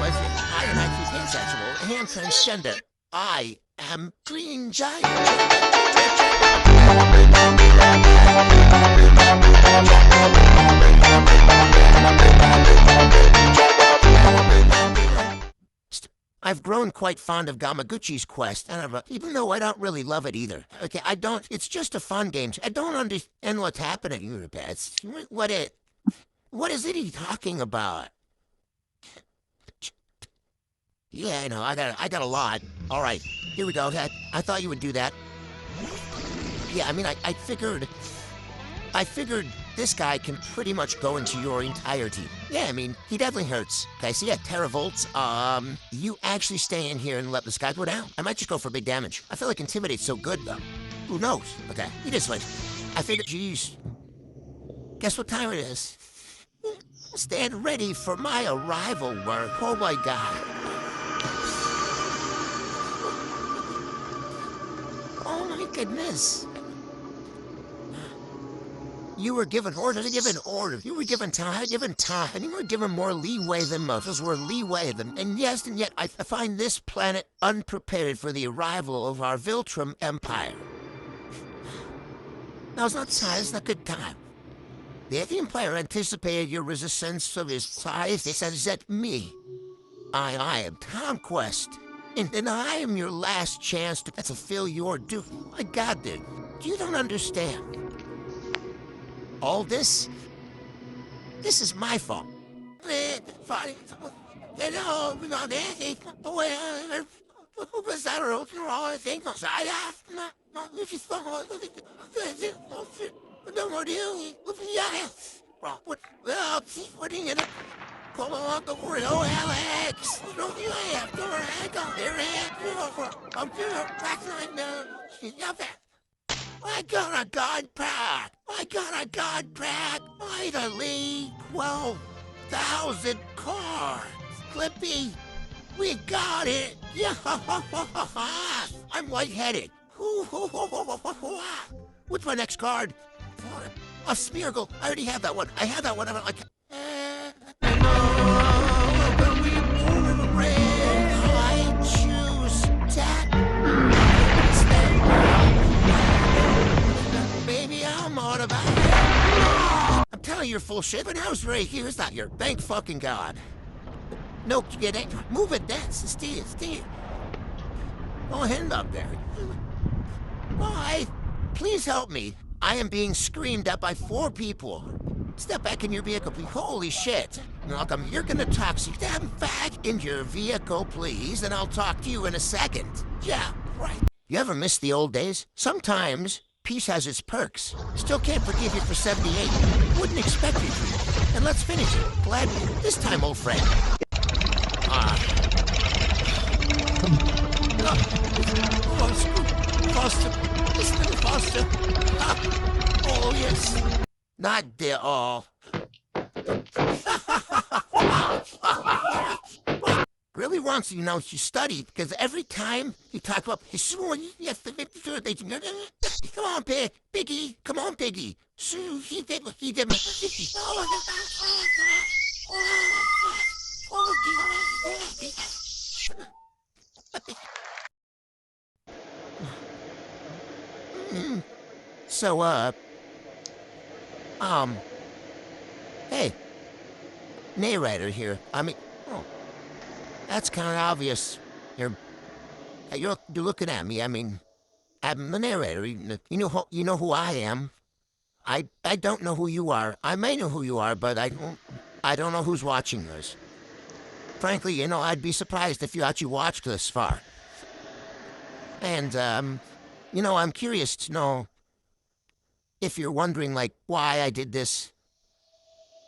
was it? I am actually pansexual and transgender. I am Green Giant. I've grown quite fond of Gamaguchi's Quest, and even though I don't really love it either. Okay, I don't. It's just a fun game. I don't understand what's happening here, Pets. What is it he talking about? Yeah, I know. I got a lot. All right, here we go. I thought you would do that. Yeah, I mean, I figured this guy can pretty much go into your entire team. Yeah, I mean, he definitely hurts. Okay, so yeah, teravolts. You actually stay in here and let this guy go down. I might just go for big damage. I feel like Intimidate's so good, though. Who knows? Okay, he just like, I figured, geez. Guess what time it is? Stand ready for my arrival work. Oh my god. Oh my goodness. You were given orders, You were given time, and you were given more leeway than most. Those were leeway than, and yes, and yet I find this planet unprepared for the arrival of our Viltrum Empire. Now it's not time, it's not a good time. The Empire anticipated your resistance of his size. They said that me. I am Conquest. And I am your last chance to fulfill your duty. My god, dude. You don't understand. All this is my fault. I got a god pack! Finally, 12,000 cards! Clippy, we got it! Yeah, I'm lightheaded. What's my next card? A Smeargle. I already have that one. I have that one. I'm like... I choose that. Baby, I'm out of it. I'm telling you, you're full shit, but house right here is not your thank fucking god. No, get it. Move it, that's Steve. Oh, hand up there. Why? Please help me. I am being screamed at by 4 people. Step back in your vehicle, please. Holy shit. Malcolm, you're gonna talk. Step back in your vehicle, please, and I'll talk to you in a second. Yeah, right. You ever miss the old days? Sometimes peace has its perks. Still can't forgive you for 78. Wouldn't expect you to. And let's finish it. Glad this time, old friend. Foster. Mr. Foster. Oh, yes. Not the all. Really wants you know to study because every time he talks about his yes, come on, Piggy, come on, Piggy. So he did. So, hey, Narrator here. I mean, oh, that's kind of obvious. You're looking at me. I mean, I'm the narrator. You know who I am. I don't know who you are. I may know who you are, but I don't know who's watching this. Frankly, I'd be surprised if you actually watched this far. And, I'm curious to know if you're wondering, like, why I did this,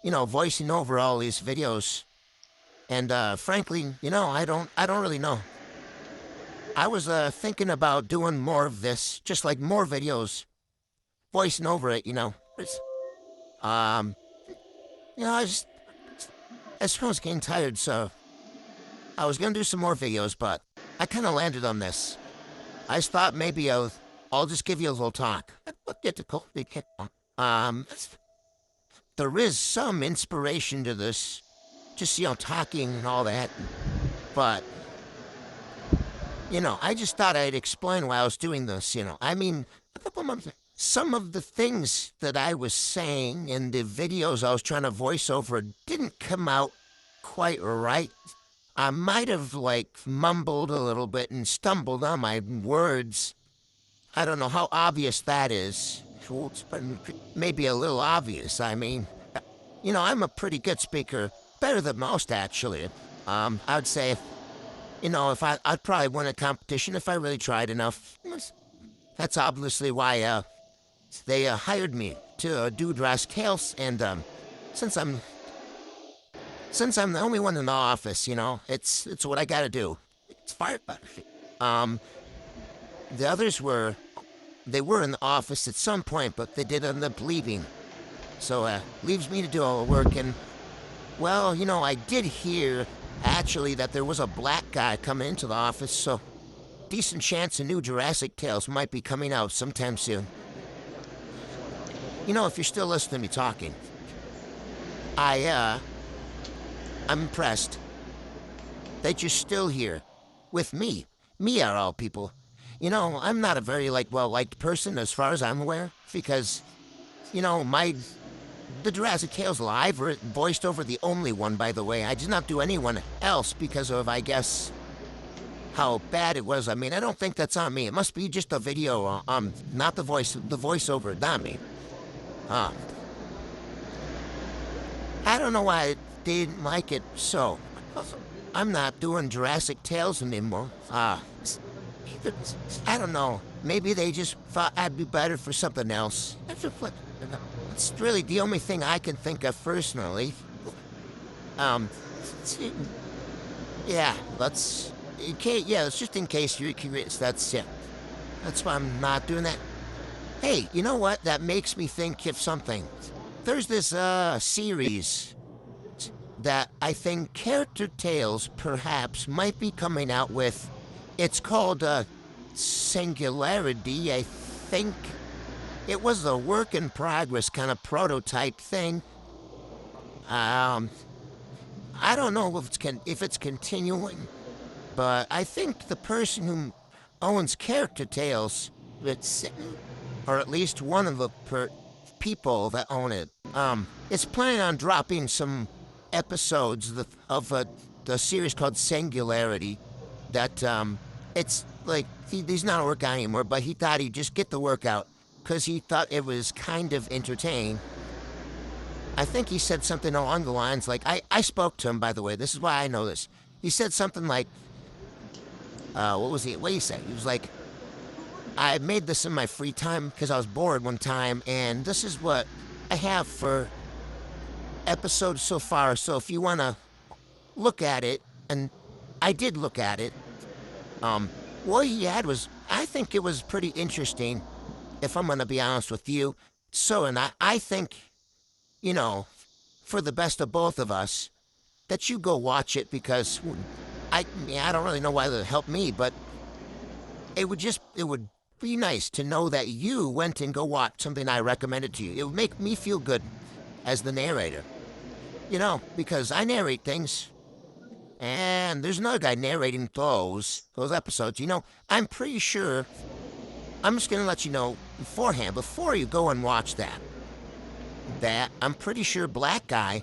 voicing over all these videos. And, frankly, I don't really know. I was, thinking about doing more of this, just like more videos, voicing over it, I suppose getting tired, so I was gonna do some more videos, but I kind of landed on this. I just thought maybe I'll just give you a little talk. There is some inspiration to this, just, talking and all that. But, I just thought I'd explain why I was doing this. I mean, some of the things that I was saying in the videos I was trying to voice over didn't come out quite right. I might have, mumbled a little bit and stumbled on my words. I don't know how obvious that is. Well, it's maybe a little obvious. I mean, I'm a pretty good speaker. Better than most, actually. I would say, if I'd probably win a competition if I really tried enough. That's obviously why, they hired me to do Jurassic Tales, and, since I'm the only one in the office, it's what I gotta do. It's firefighter. The others they were in the office at some point, but they did end up leaving. So, leaves me to do all the work, and, well, I did hear, actually, that there was a black guy coming into the office, so decent chance a new Jurassic Tales might be coming out sometime soon. If you're still listening to me talking, I'm impressed that you're still here with me. Me are all people. I'm not a very, well-liked person as far as I'm aware, because, the Jurassic Tales live are voiced over the only one, by the way. I did not do anyone else because of, I guess, how bad it was. I mean, I don't think that's on me. It must be just a video, not the voiceover, not me. I don't know why I didn't like it, so I'm not doing Jurassic Tales anymore. I don't know. Maybe they just thought I'd be better for something else. It's really the only thing I can think of personally. Yeah, it's just in case you're curious. That's it. That's why I'm not doing that. Hey, you know what? That makes me think of something. There's this, series that I think Character Tales perhaps might be coming out with. It's called, Singularity, I think. It was a work in progress kind of prototype thing. I don't know if it's continuing, but I think the person who owns Character Tales, or at least one of the people that own it, is planning on dropping some episodes of the series called Singularity. That it's like he's not a workout anymore, but he thought he'd just get the workout because he thought it was kind of entertaining. I think he said something along the lines like, I spoke to him, by the way. This is why I know this. He said something like, what did he say? He was like, I made this in my free time because I was bored one time, and this is what I have for episodes so far. So if you want to look at it, and I did look at it, what he had was, I think it was pretty interesting, if I'm going to be honest with you. So, and I think, for the best of both of us, that you go watch it, because I don't really know why it would help me, but it would be nice to know that you went and go watch something I recommended to you. It would make me feel good as the narrator. Because I narrate things, and there's another guy narrating those episodes. I'm pretty sure, I'm just going to let you know beforehand, before you go and watch that I'm pretty sure Black Guy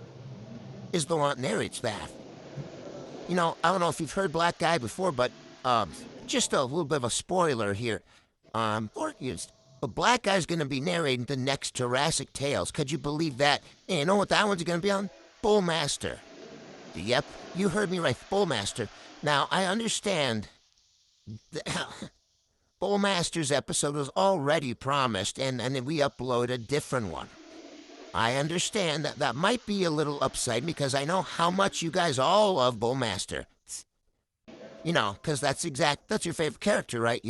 is the one that narrates that. I don't know if you've heard Black Guy before, but just a little bit of a spoiler here. But Black Guy's going to be narrating the next Jurassic Tales. Could you believe that? And you know what that one's going to be on? Bullmaster. Yep, you heard me right, Bullmaster. Now, I understand Bullmaster's episode was already promised, and then we uploaded a different one. I understand that might be a little upsetting, because I know how much you guys all love Bullmaster. Because that's your favorite character, right?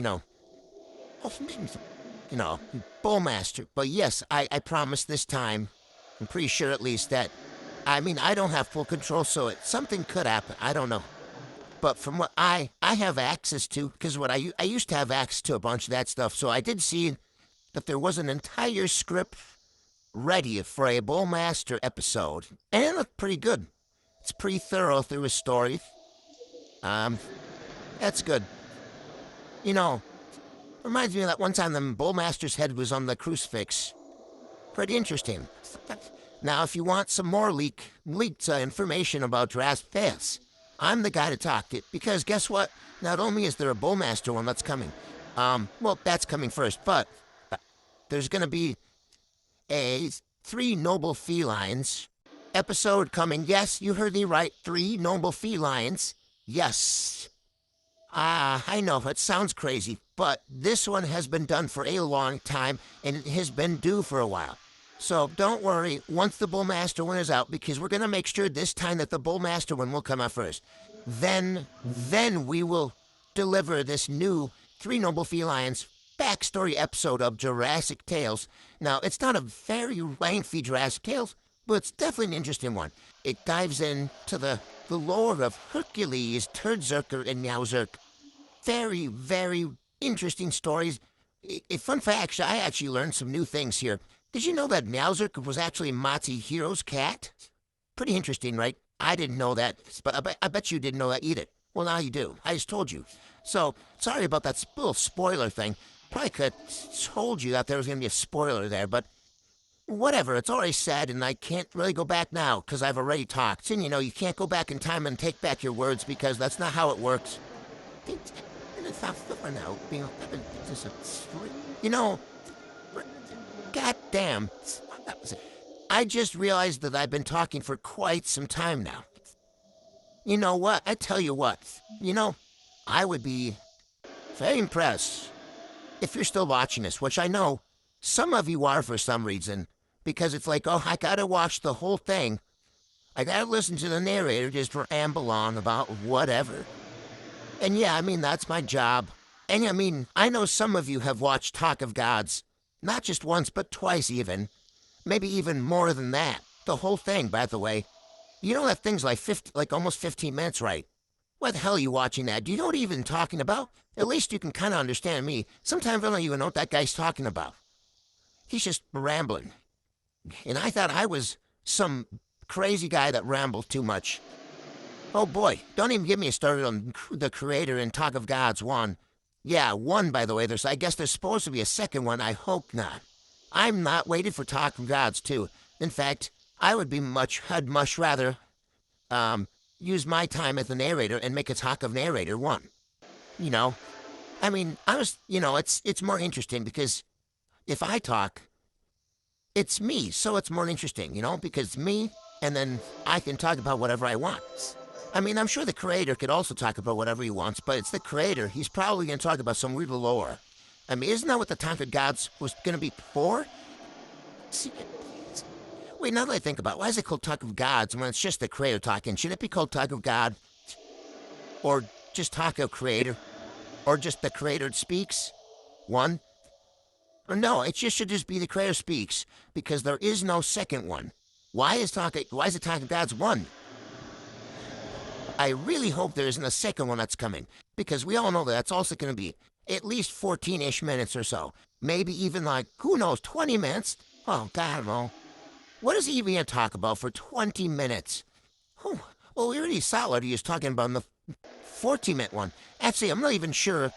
Bullmaster. But yes, I promise this time, I'm pretty sure at least that, I don't have full control, so something could happen. I don't know. But from what I have access to, because what I used to have access to a bunch of that stuff, so I did see that there was an entire script ready for a Bullmaster episode, and it looked pretty good. It's pretty thorough through his story. Um, that's good. You know, reminds me of that one time the Bullmaster's head was on the crucifix. Pretty interesting. Now, if you want some more leaked information about Jurassic Fast, I'm the guy to talk to, because guess what? Not only is there a Bullmaster one that's coming, well, that's coming first, but there's gonna be a Three Noble Felines episode coming. Yes, you heard me right. Three Noble Felines. Yes. I know, it sounds crazy, but this one has been done for a long time, and it has been due for a while. So don't worry, once the Bullmaster one is out, because we're going to make sure this time that the Bullmaster one will come out first. Then we will deliver this new Three Noble Felines backstory episode of Jurassic Tales. Now, it's not a very lengthy Jurassic Tales, but it's definitely an interesting one. It dives into the lore of Hercules, Turdzerker, and Meowzerk. Very, very interesting stories. Fun fact, I actually learned some new things here. Did you know that Meowzerk was actually Matsuhiro's cat? Pretty interesting, right? I didn't know that, but I bet you didn't know that either. Well, now you do. I just told you. So, sorry about that little spoiler thing. Probably could have told you that there was going to be a spoiler there, but whatever. It's already said, and I can't really go back now, because I've already talked. And, you can't go back in time and take back your words, because that's not how it works. Goddamn. I just realized that I've been talking for quite some time now. You know what? I tell you what. I would be very impressed if you're still watching this, which I know some of you are for some reason, because it's like, oh, I gotta watch the whole thing. I gotta listen to the narrator just ramble on about whatever. And yeah, that's my job. And I know some of you have watched Talk of Gods. Not just once, but twice even. Maybe even more than that. The whole thing, by the way. You know that thing's like almost 15 minutes, right? Why the hell are you watching that? Do you know what he's even talking about? At least you can kind of understand me. Sometimes I don't even know what that guy's talking about. He's just rambling. And I thought I was some crazy guy that rambled too much. Oh boy, don't even get me started on the creator in Talk of Gods 1. Yeah, 1, by the way. I guess there's supposed to be a second one. I hope not. I'm not waiting for Talk of Gods 2. In fact, I'd much rather use my time as the narrator and make a Talk of Narrator 1. It's more interesting because if I talk, it's me, so it's more interesting, because it's me, and then I can talk about whatever I want. I'm sure the creator could also talk about whatever he wants, but it's the creator. He's probably going to talk about some weird lore. Isn't that what the Talk of Gods was going to be for? Wait, now that I think about it, why is it called Talk of Gods when it's just the creator talking? Should it be called Talk of God? Or just Talk of Creator? Or just the creator speaks? One? Or no, it should just be the creator speaks, because there is no second one. Why is it Talk of Gods 1? I really hope there isn't a second one that's coming, because we all know that's also going to be at least 14-ish minutes or so. Maybe even who knows, 20 minutes? Oh, God, I don't know. What is he even going to talk about for 20 minutes? Oh, well, we already saw what he was talking about in the 14-minute one. Actually, I'm not even sure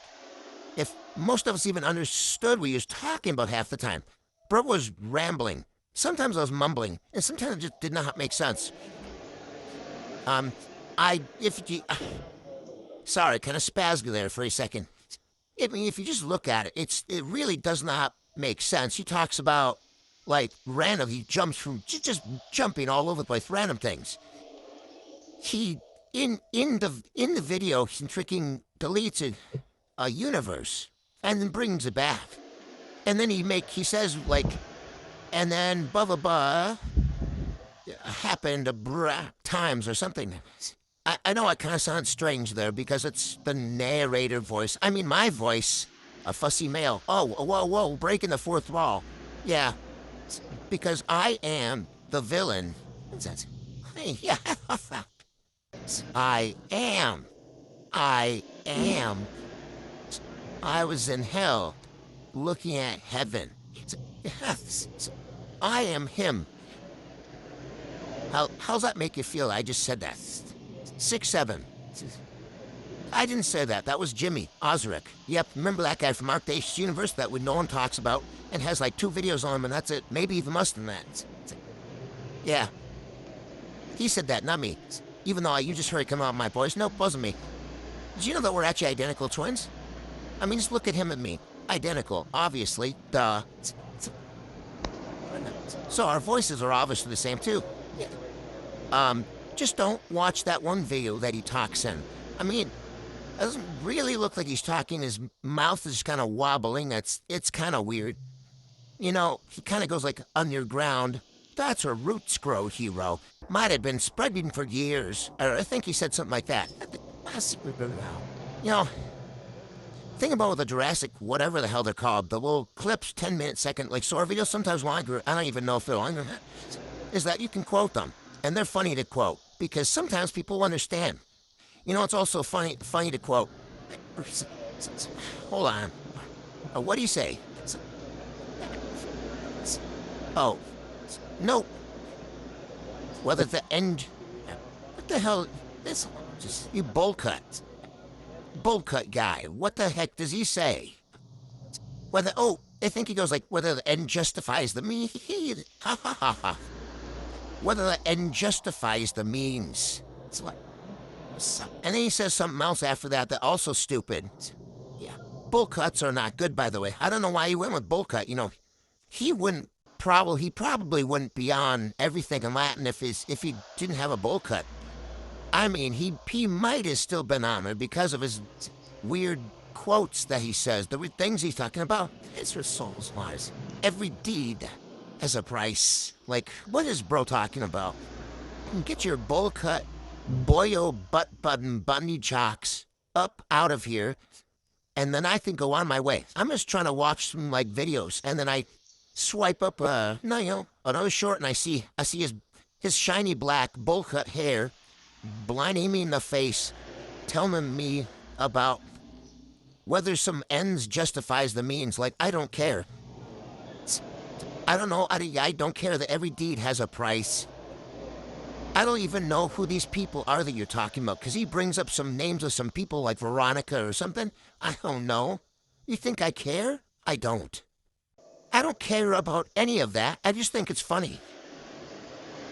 if most of us even understood what he was talking about half the time. Bro was rambling. Sometimes I was mumbling, and sometimes it just did not make sense. Sorry, kind of spazzed there for a second. If you just look at it, it really does not make sense. He talks about, random, he jumps from, just jumping all over the place, random things. In the video, he freaking deletes a universe, and then brings it back. And then he says, and then blah, blah, blah, happened times or something. I know it kind of sounds strange there because it's the narrator voice. My voice, a fussy male. Oh, whoa, breaking the fourth wall. Yeah, because I am the villain. Hey, yeah, I am. I was in hell, looking at heaven. I am him. How's that make you feel? I just said that. 6'7". I didn't say that. That was Jimmy Osric. Yep, remember that guy from Arctic Universe that no one talks about and has like 2 videos on him and that's it. Maybe even less than that. Yeah, he said that, not me. Even though you just heard it come out of my voice. Nope, wasn't me. Did you know that we're actually identical twins? I mean, just look at him and me. Identical, obviously. Duh. So our voices are obviously the same too. Just don't watch that one video that he talks in. I mean, it doesn't really look like he's talking. His mouth is kind of wobbling. It's kind of weird. You know, he kind of goes like underground. That's where roots grow, hero. Might have been spreading for years. Or I think he said something like that. You know, think about the Jurassic, whatever the hell they're called, the little clips, 10-minute, second, like short videos, sometimes longer. I don't even know if they're longer. Is that you can quote them, and they're funny to quote because sometimes people understand. You know, it's also funny to quote. Hold on. What do you say? Oh, no. Whether the end. What the hell? This just you bowl cut guy. What the heck does he say? Whether I think he goes like whether the end justifies the means. Ha ha ha ha. Whether the end justifies the means. It's like. And then he says something else after that also stupid. Yeah. Bull cuts are not good, by the way. I don't know why he went with bull cut. You know, he probably wouldn't be on everything in Latin if he didn't have a bull cut. I mean, he might have still been on it because of his weird quotes that he says, the things he's talking about. It's for souls wise. Every deed has a price. Like, what is bro talking about? Get your bull cut boyo butt button bunny jocks up out of here, and then I can go on my way. I'm just trying to watch some like videos, and then I swipe up another short, and I see his shiny black bowl cut hair blinding me in the face, telling me about whether some ends justifies the means. Like, I don't care. I don't know. I don't care that every deed has a price. I don't even know who these people are that you're talking about, because he brings up some names of some people like Veronica or something. I don't know. You think I care? I don't. I don't care about any of that. I just think it's funny.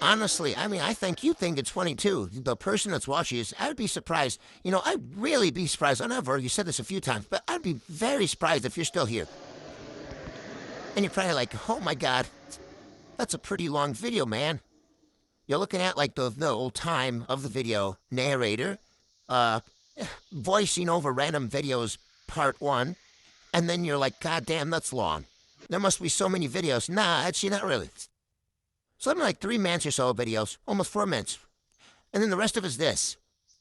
Honestly, I mean, I think you think it's funny too. The person that's watching is, I'd be surprised. You know, I'd really be surprised. I know I've already said this a few times, but I'd be very surprised if you're still here. And you're probably like, oh my God, that's a pretty long video, man. You're looking at like the old time of the video, narrator, voicing over random videos, part 1, and then you're like, God damn, that's long. There must be so many videos. Nah, actually not really. Something like 3 minutes or so of videos, almost 4 minutes. And then the rest of it's this.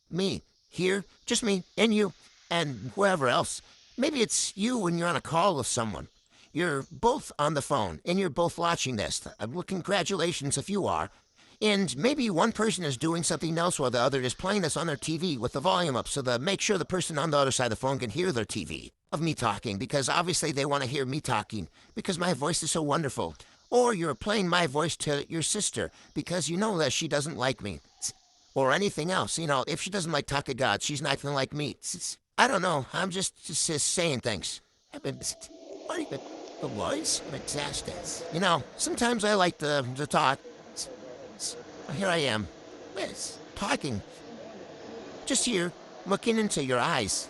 Me, here, just me, and you, and whoever else. Maybe it's you when you're on a call with someone. You're both on the phone, and you're both watching this. Well, congratulations if you are. And maybe one person is doing something else while the other is playing this on their TV with the volume up, so that make sure the person on the other side of the phone can hear their TV of me talking, because obviously they want to hear me talking, because my voice is so wonderful. Or you're playing my voice to your sister, because you know that she doesn't like me. Or anything else, you know, if she doesn't like Talk to God, she's not going to like me. I don't know, I'm just saying things. What even the voice? You know, sometimes I like to talk. Here I am, talking. Just here, looking into your eyes.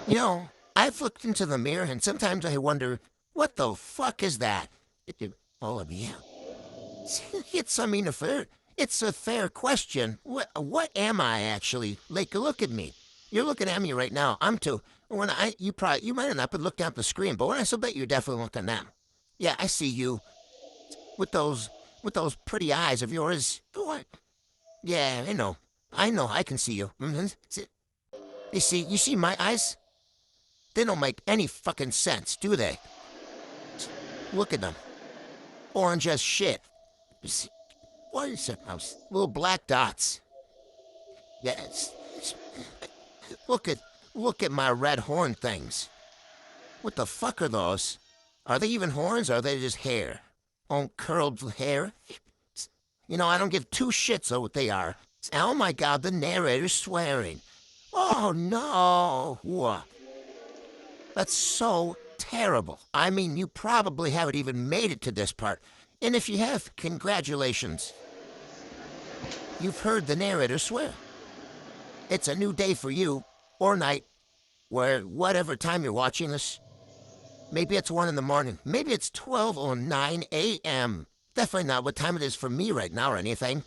You know, I've looked into the mirror and sometimes I wonder, what the fuck is that? Oh, yeah. It's a fair question. What am I actually? Like, look at me. You're looking at me right now. I'm too. You might have not been looking at the screen, but when I still bet you're definitely looking at them. Yeah, I see you. With those pretty eyes of yours. What? Yeah, I know, I can see you. You see my eyes? They don't make any fucking sense, do they? Look at them. Orange as shit. What is it? Little black dots. Yes. Look at my red horn things. What the fuck are those? Are they even horns or are they just hair? Oh, curled hair? I don't give two shits of what they are. Oh my God, the narrator's swearing. Oh no. Whoa. That's so terrible. I mean, you probably haven't even made it to this part. And if you have, congratulations. You've heard the narrator swear. It's a new day for you, or night, where whatever time you're watching this. Maybe it's 1 in the morning. Maybe it's 12:09 a.m. Definitely not what time it is for me right now or anything.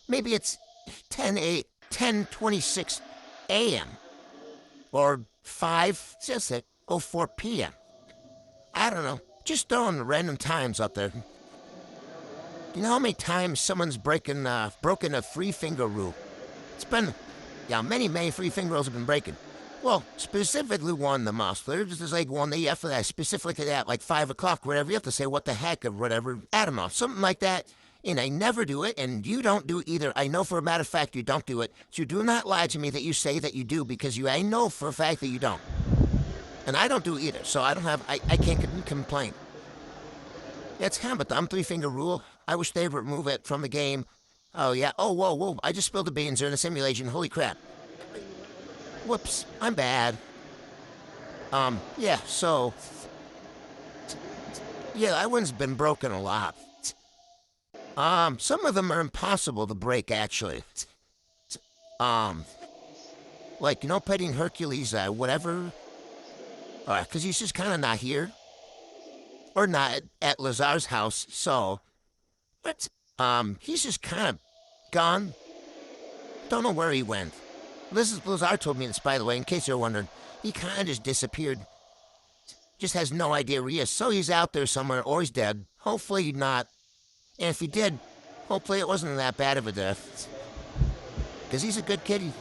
Maybe it's 10:26 a.m. Or 5:04 p.m. I don't know. Just throwing random times up there. You know how many times someone's broken a free finger rule? It's been, many free finger rules have been breaking. Well, specifically one the most. There's like one that you have to specifically at like 5 o'clock, whatever. You have to say what the heck or whatever. I don't know, something like that. And I never do it, and you don't do it either. I know for a matter of fact you don't do it. So do not lie to me that you say that you do, because I know for a fact that you don't. And I don't do either, so I can't complain. It's kind of a dumb 3-finger rule. I wish they'd remove it from the game. Oh, yeah. Oh, whoa. I just spilled the beans. They're in a simulation. Holy crap. Whoops. I'm bad. Yeah, so... Yeah, that one's been broken a lot. Some of them are impossible to break, actually. Like, petting Hercules, whatever. Because he's just kind of not here. Or not at Lazar's house, so... But, he's just kind of gone. Don't know where he went. Lazar told me this, by the way, in case you're wondering. He kind of just disappeared. Just has no idea where he is. So he's out there somewhere, or he's dead. Hopefully not. And if he did, hopefully it wasn't that bad of a death. Because he's a good kid.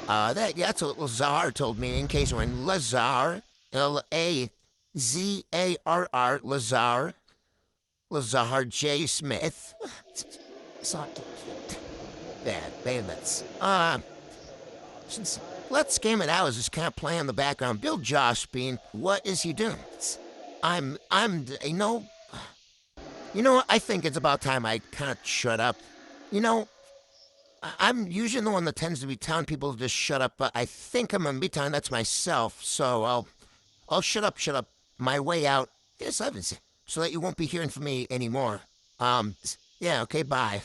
That's what Lazar told me, in case you're wondering. Lazar, Lazarr, Lazar. Lazar J. Smith. Bad bandits. Let's game it out as just kind of play in the background. Bill Josh being, what is he doing? I think it's about time I kind of shut up. I'm usually the one that tends to be telling people to just shut up, but I think I'm going to be telling that's myself, so I'll shut up my way out. Yes, so that you won't be hearing from me anymore. Yeah, okay, bye.